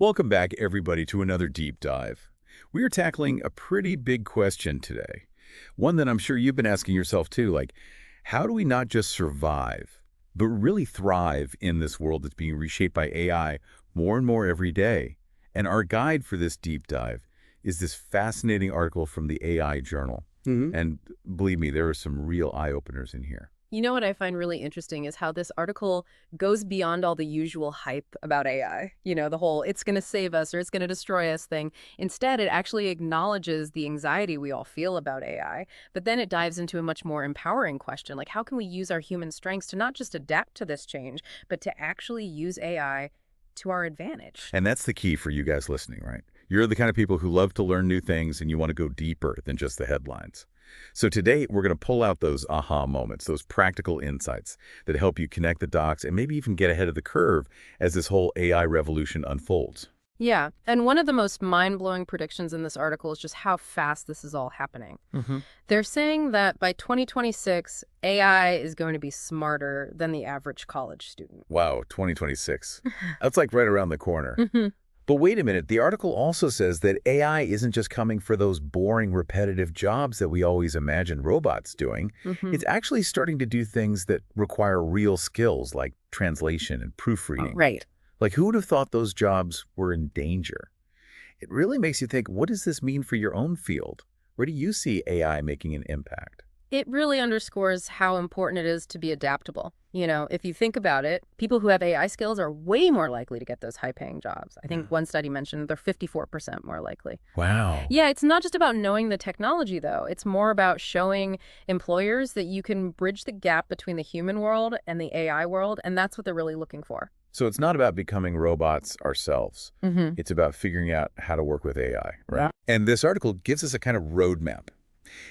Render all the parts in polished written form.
Welcome back, everybody, to another deep dive. We are tackling a pretty big question today. One that I'm sure you've been asking yourself too, like, how do we not just survive, but really thrive in this world that's being reshaped by AI more and more every day? And our guide for this deep dive is this fascinating article from the AI Journal. And believe me, there are some real eye-openers in here. You know what I find really interesting is how this article goes beyond all the usual hype about AI. You know, the whole it's going to save us or it's going to destroy us thing. Instead, it actually acknowledges the anxiety we all feel about AI, but then it dives into a much more empowering question, like how can we use our human strengths to not just adapt to this change, but to actually use AI to our advantage? And that's the key for you guys listening, right? You're the kind of people who love to learn new things and you want to go deeper than just the headlines. So today, we're going to pull out those aha moments, those practical insights that help you connect the dots and maybe even get ahead of the curve as this whole AI revolution unfolds. Yeah, and one of the most mind-blowing predictions in this article is just how fast this is all happening. They're saying that by 2026, AI is going to be smarter than the average college student. Wow, 2026. That's like right around the corner. Mhm. But wait a minute, the article also says that AI isn't just coming for those boring, repetitive jobs that we always imagine robots doing. It's actually starting to do things that require real skills like translation and proofreading. Right. Like, who would have thought those jobs were in danger? It really makes you think, what does this mean for your own field? Where do you see AI making an impact? It really underscores how important it is to be adaptable. You know, if you think about it, people who have AI skills are way more likely to get those high-paying jobs. I think one study mentioned they're 54% more likely. Wow. Yeah, it's not just about knowing the technology, though. It's more about showing employers that you can bridge the gap between the human world and the AI world, and that's what they're really looking for. So it's not about becoming robots ourselves. Mm-hmm. It's about figuring out how to work with AI, right? Yeah. And this article gives us a kind of roadmap.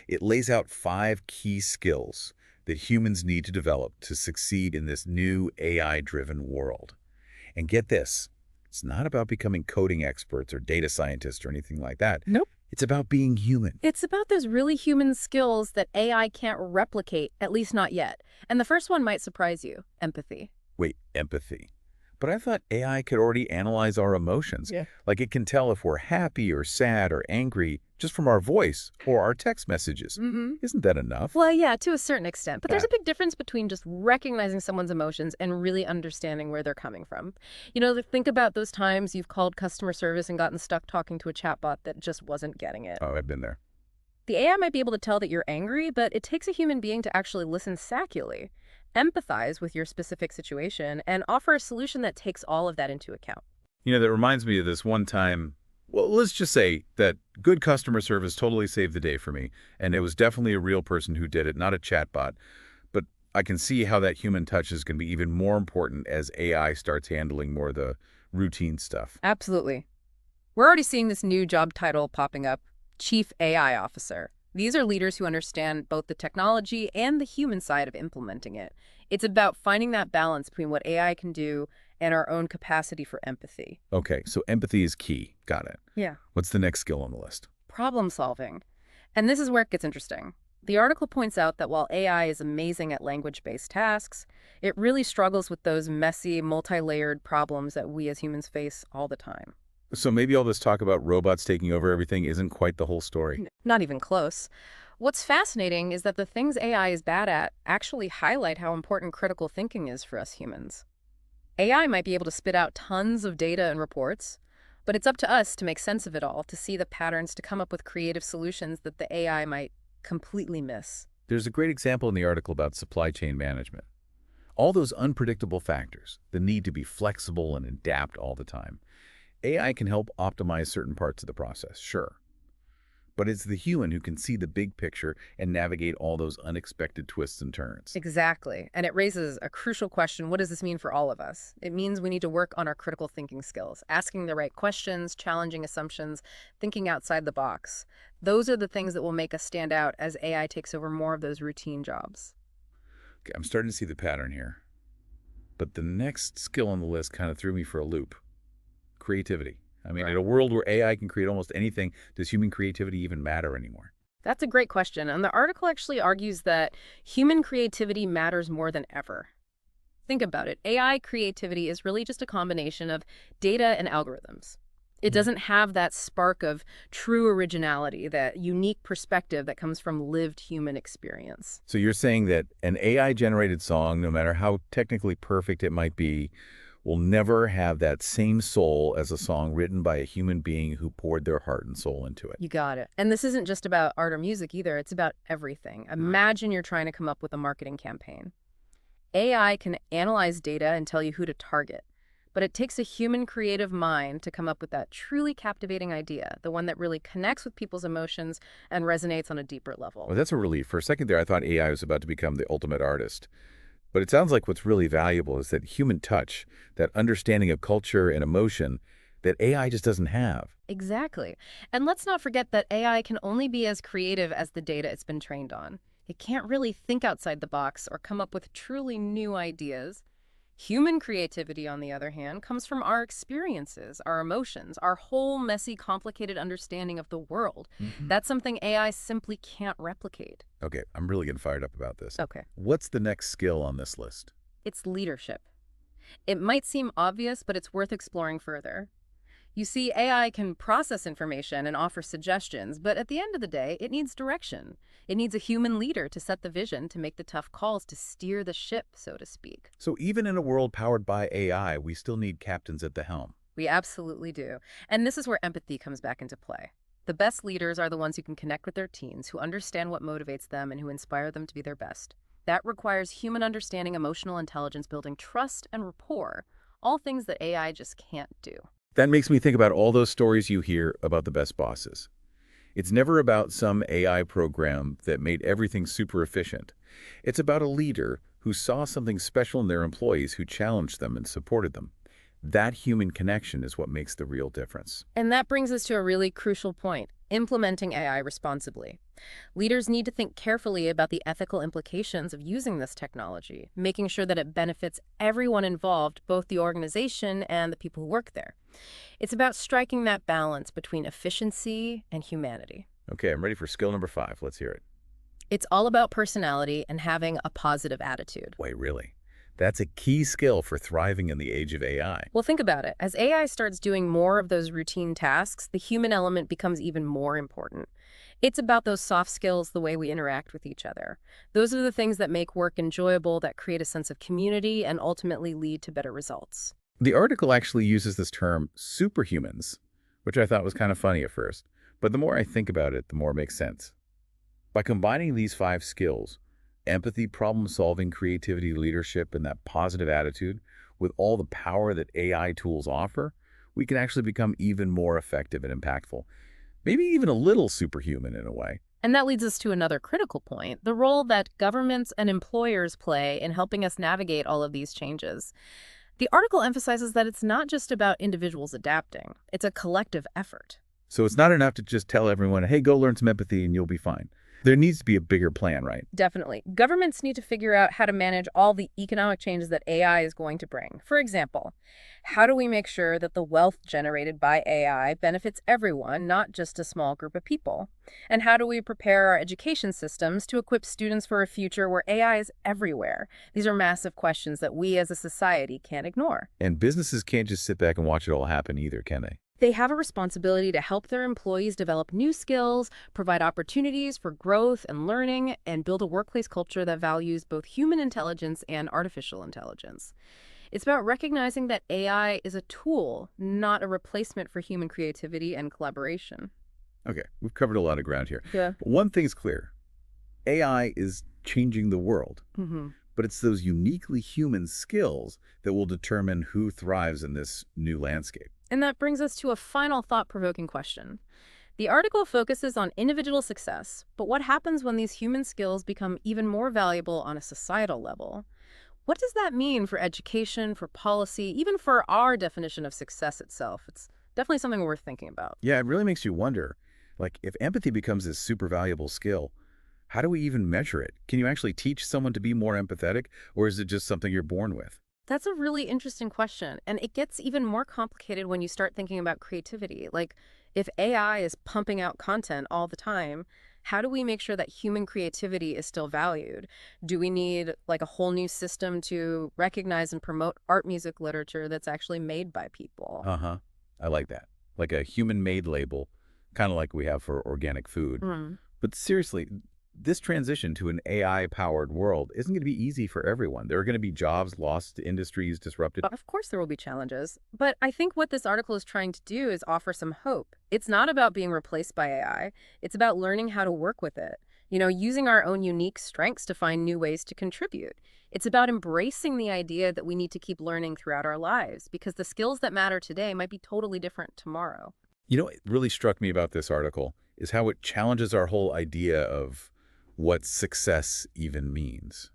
It lays out 5 key skills that humans need to develop to succeed in this new AI-driven world. And get this, it's not about becoming coding experts or data scientists or anything like that. Nope. It's about being human. It's about those really human skills that AI can't replicate, at least not yet. And the first one might surprise you, empathy. Wait, empathy. But I thought AI could already analyze our emotions. Yeah. Like it can tell if we're happy or sad or angry just from our voice or our text messages. Isn't that enough? Well, yeah, to a certain extent. But there's a big difference between just recognizing someone's emotions and really understanding where they're coming from. You know, think about those times you've called customer service and gotten stuck talking to a chatbot that just wasn't getting it. Oh, I've been there. The AI might be able to tell that you're angry, but it takes a human being to actually listen saccularly, empathize with your specific situation, and offer a solution that takes all of that into account. You know, that reminds me of this one time, well, let's just say that good customer service totally saved the day for me. And it was definitely a real person who did it, not a chatbot. But I can see how that human touch is going to be even more important as AI starts handling more of the routine stuff. Absolutely. We're already seeing this new job title popping up, Chief AI Officer. These are leaders who understand both the technology and the human side of implementing it. It's about finding that balance between what AI can do and our own capacity for empathy. Okay, so empathy is key. Got it. Yeah. What's the next skill on the list? Problem solving. And this is where it gets interesting. The article points out that while AI is amazing at language-based tasks, it really struggles with those messy, multi-layered problems that we as humans face all the time. So maybe all this talk about robots taking over everything isn't quite the whole story. Not even close. What's fascinating is that the things AI is bad at actually highlight how important critical thinking is for us humans. AI might be able to spit out tons of data and reports, but it's up to us to make sense of it all, to see the patterns, to come up with creative solutions that the AI might completely miss. There's a great example in the article about supply chain management. All those unpredictable factors, the need to be flexible and adapt all the time. AI can help optimize certain parts of the process, sure. But it's the human who can see the big picture and navigate all those unexpected twists and turns. Exactly. And it raises a crucial question. What does this mean for all of us? It means we need to work on our critical thinking skills, asking the right questions, challenging assumptions, thinking outside the box. Those are the things that will make us stand out as AI takes over more of those routine jobs. Okay, I'm starting to see the pattern here. But the next skill on the list kind of threw me for a loop. Creativity. I mean, in a world where AI can create almost anything, does human creativity even matter anymore? That's a great question. And the article actually argues that human creativity matters more than ever. Think about it. AI creativity is really just a combination of data and algorithms. It doesn't have that spark of true originality, that unique perspective that comes from lived human experience. So you're saying that an AI-generated song, no matter how technically perfect it might be, will never have that same soul as a song written by a human being who poured their heart and soul into it. You got it. And this isn't just about art or music either. It's about everything. Imagine you're trying to come up with a marketing campaign. AI can analyze data and tell you who to target. But it takes a human creative mind to come up with that truly captivating idea, the one that really connects with people's emotions and resonates on a deeper level. Well, that's a relief. For a second there, I thought AI was about to become the ultimate artist. But it sounds like what's really valuable is that human touch, that understanding of culture and emotion that AI just doesn't have. Exactly. And let's not forget that AI can only be as creative as the data it's been trained on. It can't really think outside the box or come up with truly new ideas. Human creativity, on the other hand, comes from our experiences, our emotions, our whole messy, complicated understanding of the world. That's something AI simply can't replicate. Okay, I'm really getting fired up about this. Okay. What's the next skill on this list? It's leadership. It might seem obvious, but it's worth exploring further. You see, AI can process information and offer suggestions, but at the end of the day, it needs direction. It needs a human leader to set the vision, to make the tough calls, to steer the ship, so to speak. So even in a world powered by AI, we still need captains at the helm. We absolutely do. And this is where empathy comes back into play. The best leaders are the ones who can connect with their teams, who understand what motivates them, and who inspire them to be their best. That requires human understanding, emotional intelligence, building trust and rapport, all things that AI just can't do. That makes me think about all those stories you hear about the best bosses. It's never about some AI program that made everything super efficient. It's about a leader who saw something special in their employees, who challenged them and supported them. That human connection is what makes the real difference. And that brings us to a really crucial point: implementing AI responsibly. Leaders need to think carefully about the ethical implications of using this technology, making sure that it benefits everyone involved, both the organization and the people who work there. It's about striking that balance between efficiency and humanity. Okay, I'm ready for skill number 5. Let's hear it. It's all about personality and having a positive attitude. Wait, really? That's a key skill for thriving in the age of AI. Well, think about it. As AI starts doing more of those routine tasks, the human element becomes even more important. It's about those soft skills, the way we interact with each other. Those are the things that make work enjoyable, that create a sense of community, and ultimately lead to better results. The article actually uses this term superhumans, which I thought was kind of funny at first. But the more I think about it, the more it makes sense. By combining these 5 skills, empathy, problem-solving, creativity, leadership, and that positive attitude, with all the power that AI tools offer, we can actually become even more effective and impactful. Maybe even a little superhuman in a way. And that leads us to another critical point: the role that governments and employers play in helping us navigate all of these changes. The article emphasizes that it's not just about individuals adapting, it's a collective effort. So it's not enough to just tell everyone, hey, go learn some empathy and you'll be fine. There needs to be a bigger plan, right? Definitely. Governments need to figure out how to manage all the economic changes that AI is going to bring. For example, how do we make sure that the wealth generated by AI benefits everyone, not just a small group of people? And how do we prepare our education systems to equip students for a future where AI is everywhere? These are massive questions that we as a society can't ignore. And businesses can't just sit back and watch it all happen either, can they? They have a responsibility to help their employees develop new skills, provide opportunities for growth and learning, and build a workplace culture that values both human intelligence and artificial intelligence. It's about recognizing that AI is a tool, not a replacement for human creativity and collaboration. Okay, we've covered a lot of ground here. Yeah. But one thing's clear. AI is changing the world. But it's those uniquely human skills that will determine who thrives in this new landscape. And that brings us to a final thought-provoking question. The article focuses on individual success, but what happens when these human skills become even more valuable on a societal level? What does that mean for education, for policy, even for our definition of success itself? It's definitely something worth thinking about. Yeah, it really makes you wonder, like, if empathy becomes this super valuable skill, how do we even measure it? Can you actually teach someone to be more empathetic, or is it just something you're born with? That's a really interesting question, and it gets even more complicated when you start thinking about creativity. Like, if AI is pumping out content all the time, How do we make sure that human creativity is still valued? Do we need like a whole new system to recognize and promote art, music, literature that's actually made by people? Uh-huh. I like that. Like a human-made label, kind of like we have for organic food. Mm. But seriously, this transition to an AI-powered world isn't going to be easy for everyone. There are going to be jobs lost, industries disrupted. Of course, there will be challenges. But I think what this article is trying to do is offer some hope. It's not about being replaced by AI, it's about learning how to work with it, using our own unique strengths to find new ways to contribute. It's about embracing the idea that we need to keep learning throughout our lives because the skills that matter today might be totally different tomorrow. You know what really struck me about this article is how it challenges our whole idea of what success even means.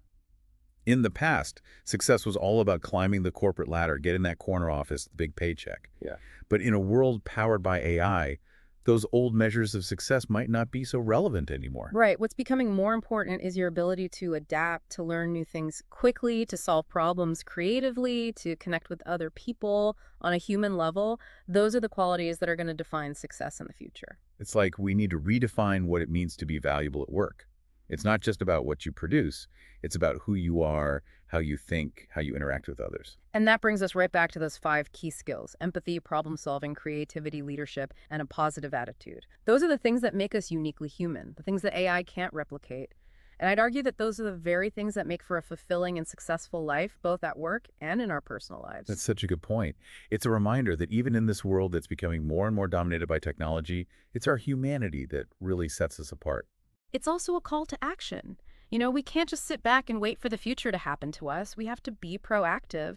In the past, success was all about climbing the corporate ladder, getting that corner office, the big paycheck. Yeah. But in a world powered by AI, those old measures of success might not be so relevant anymore. Right. What's becoming more important is your ability to adapt, to learn new things quickly, to solve problems creatively, to connect with other people on a human level. Those are the qualities that are going to define success in the future. It's like we need to redefine what it means to be valuable at work. It's not just about what you produce. It's about who you are, how you think, how you interact with others. And that brings us right back to those 5 key skills: empathy, problem solving, creativity, leadership, and a positive attitude. Those are the things that make us uniquely human, the things that AI can't replicate. And I'd argue that those are the very things that make for a fulfilling and successful life, both at work and in our personal lives. That's such a good point. It's a reminder that even in this world that's becoming more and more dominated by technology, it's our humanity that really sets us apart. It's also a call to action. We can't just sit back and wait for the future to happen to us. We have to be proactive,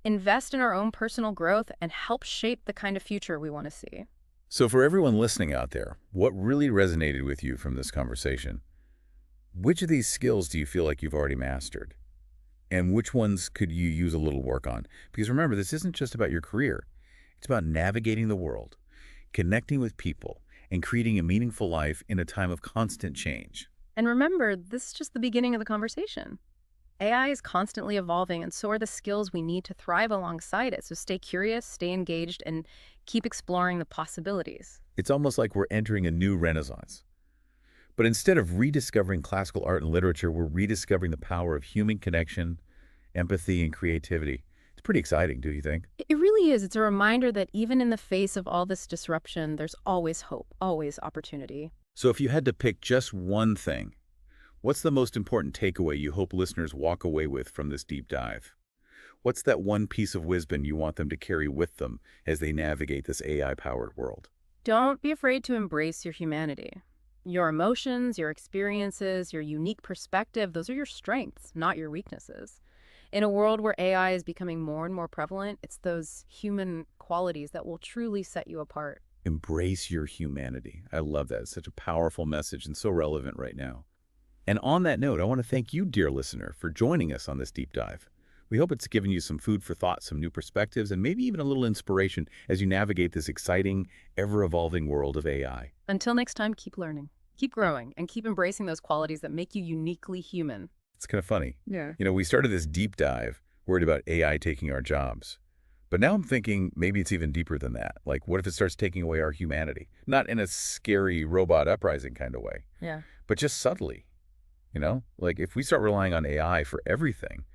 invest in our own personal growth, and help shape the kind of future we want to see. So for everyone listening out there, what really resonated with you from this conversation? Which of these skills do you feel like you've already mastered? And which ones could you use a little work on? Because remember, this isn't just about your career. It's about navigating the world, connecting with people, and creating a meaningful life in a time of constant change. And remember, this is just the beginning of the conversation. AI is constantly evolving, and so are the skills we need to thrive alongside it. So stay curious, stay engaged, and keep exploring the possibilities. It's almost like we're entering a new renaissance. But instead of rediscovering classical art and literature, we're rediscovering the power of human connection, empathy, and creativity. It's pretty exciting, do you think? It really is. It's a reminder that even in the face of all this disruption, there's always hope, always opportunity. So if you had to pick just one thing, what's the most important takeaway you hope listeners walk away with from this deep dive? What's that one piece of wisdom you want them to carry with them as they navigate this AI-powered world? Don't be afraid to embrace your humanity. Your emotions, your experiences, your unique perspective, those are your strengths, not your weaknesses. In a world where AI is becoming more and more prevalent, it's those human qualities that will truly set you apart. Embrace your humanity. I love that. It's such a powerful message and so relevant right now. And on that note, I want to thank you, dear listener, for joining us on this deep dive. We hope it's given you some food for thought, some new perspectives, and maybe even a little inspiration as you navigate this exciting, ever-evolving world of AI. Until next time, keep learning, keep growing, and keep embracing those qualities that make you uniquely human. It's kind of funny. Yeah. We started this deep dive worried about AI taking our jobs. But now I'm thinking maybe it's even deeper than that. Like, what if it starts taking away our humanity? Not in a scary robot uprising kind of way, Yeah. but just subtly. Like if we start relying on AI for everything,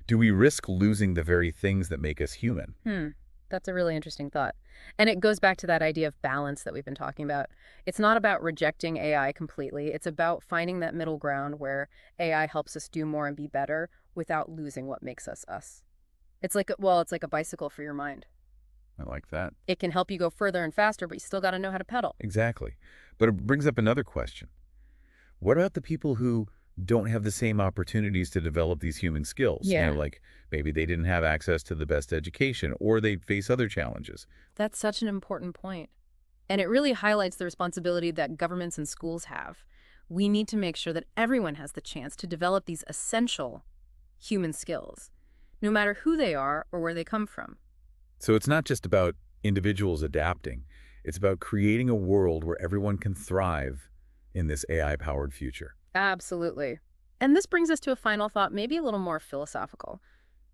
do we risk losing the very things that make us human? That's a really interesting thought. And it goes back to that idea of balance that we've been talking about. It's not about rejecting AI completely. It's about finding that middle ground where AI helps us do more and be better without losing what makes us us. It's like a bicycle for your mind. I like that. It can help you go further and faster, but you still got to know how to pedal. Exactly. But it brings up another question. What about the people who don't have the same opportunities to develop these human skills? Yeah. Like maybe they didn't have access to the best education or they face other challenges. That's such an important point. And it really highlights the responsibility that governments and schools have. We need to make sure that everyone has the chance to develop these essential human skills, no matter who they are or where they come from. So it's not just about individuals adapting. It's about creating a world where everyone can thrive in this AI-powered future. Absolutely. And this brings us to a final thought, maybe a little more philosophical.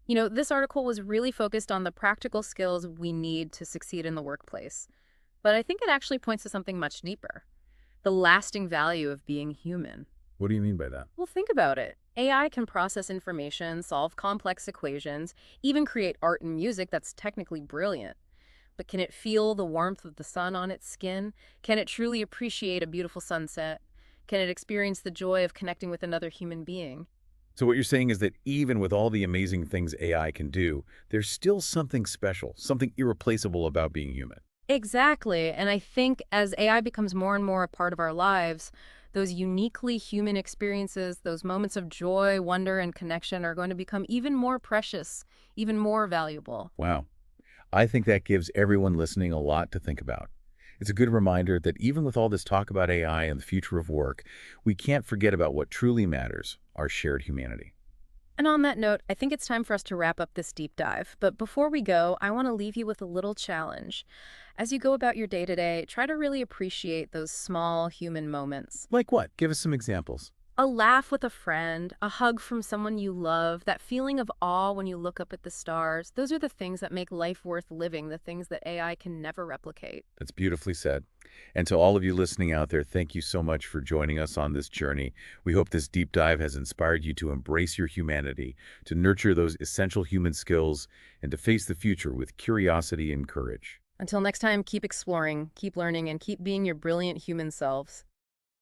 This article was really focused on the practical skills we need to succeed in the workplace. But I think it actually points to something much deeper. the lasting value of being human. What do you mean by that? Well, think about it. AI can process information, solve complex equations, even create art and music that's technically brilliant. But can it feel the warmth of the sun on its skin? Can it truly appreciate a beautiful sunset? Can it experience the joy of connecting with another human being? So what you're saying is that even with all the amazing things AI can do, there's still something special, something irreplaceable about being human. Exactly. And I think as AI becomes more and more a part of our lives, those uniquely human experiences, those moments of joy, wonder, and connection are going to become even more precious, even more valuable. Wow. I think that gives everyone listening a lot to think about. It's a good reminder that even with all this talk about AI and the future of work, we can't forget about what truly matters, our shared humanity. And on that note, I think it's time for us to wrap up this deep dive. But before we go, I want to leave you with a little challenge. As you go about your day to day, try to really appreciate those small human moments. Like what? Give us some examples. A laugh with a friend, a hug from someone you love, that feeling of awe when you look up at the stars. Those are the things that make life worth living, the things that AI can never replicate. That's beautifully said. And to all of you listening out there, thank you so much for joining us on this journey. We hope this deep dive has inspired you to embrace your humanity, to nurture those essential human skills, and to face the future with curiosity and courage. Until next time, keep exploring, keep learning, and keep being your brilliant human selves.